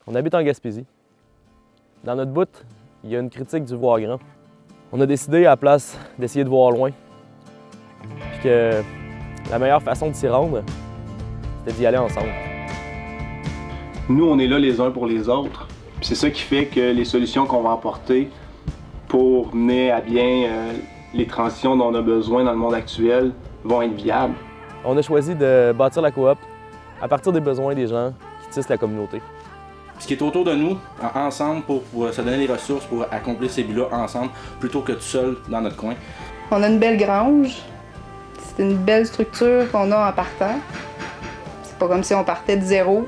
On habite en Gaspésie. Dans notre bout, il y a une critique du voir grand. On a décidé, à la place d'essayer de voir loin, puis que la meilleure façon de s'y rendre, c'était d'y aller ensemble. Nous, on est là les uns pour les autres. C'est ça qui fait que les solutions qu'on va apporter pour mener à bien les transitions dont on a besoin dans le monde actuel vont être viables. On a choisi de bâtir la coop à partir des besoins des gens qui tissent la communauté. Ce qui est autour de nous, ensemble, pour se donner les ressources pour accomplir ces buts-là ensemble, plutôt que tout seul dans notre coin. On a une belle grange. C'est une belle structure qu'on a en partant. C'est pas comme si on partait de zéro.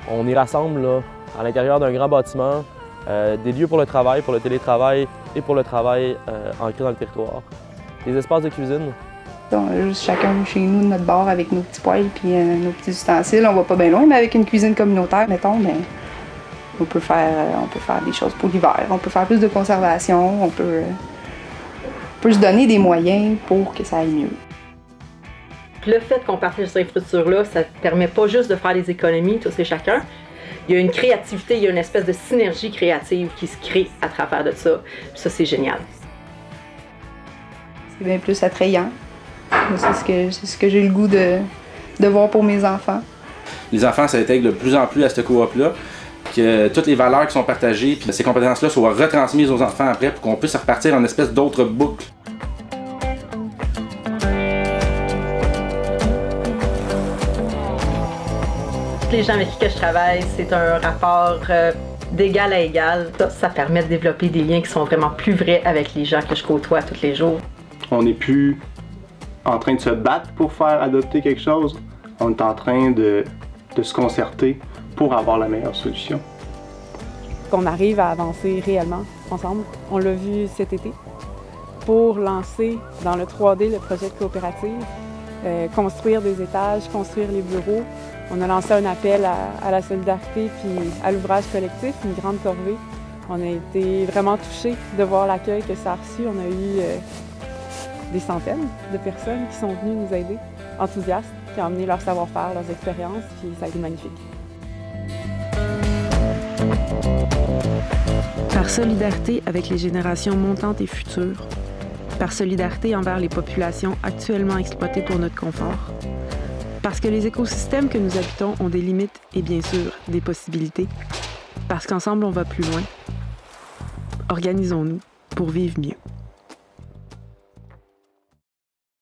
On y rassemble là, à l'intérieur d'un grand bâtiment des lieux pour le travail, pour le télétravail et pour le travail ancré dans le territoire. Des espaces de cuisine. On a juste chacun chez nous de notre bar avec nos petits poêles et nos petits ustensiles. On va pas bien loin, mais avec une cuisine communautaire, mettons, ben, on peut faire des choses pour l'hiver. On peut faire plus de conservation, on peut se donner des moyens pour que ça aille mieux. Le fait qu'on partage cette infrastructure-là, ça ne permet pas juste de faire des économies, tous et chacun. Il y a une créativité, il y a une espèce de synergie créative qui se crée à travers de ça. Puis ça, c'est génial. C'est bien plus attrayant. C'est ce que j'ai le goût de voir pour mes enfants. Les enfants s'intègrent de plus en plus à cette coop-là, que toutes les valeurs qui sont partagées, puis ces compétences-là soient retransmises aux enfants après pour qu'on puisse repartir en espèce d'autre boucle. Les gens avec qui je travaille, c'est un rapport d'égal à égal. Ça permet de développer des liens qui sont vraiment plus vrais avec les gens que je côtoie tous les jours. On n'est plus en train de se battre pour faire adopter quelque chose. On est en train de se concerter pour avoir la meilleure solution. Qu'on arrive à avancer réellement ensemble. On l'a vu cet été. Pour lancer dans le 3D le projet de coopérative, construire des étages, construire les bureaux. On a lancé un appel à la solidarité puis à l'ouvrage collectif, une grande corvée. On a été vraiment touchés de voir l'accueil que ça a reçu. On a eu des centaines de personnes qui sont venues nous aider, enthousiastes, qui ont amené leur savoir-faire, leurs expériences, puis ça a été magnifique. Par solidarité avec les générations montantes et futures, par solidarité envers les populations actuellement exploitées pour notre confort, parce que les écosystèmes que nous habitons ont des limites et bien sûr des possibilités, parce qu'ensemble on va plus loin, organisons-nous pour vivre mieux.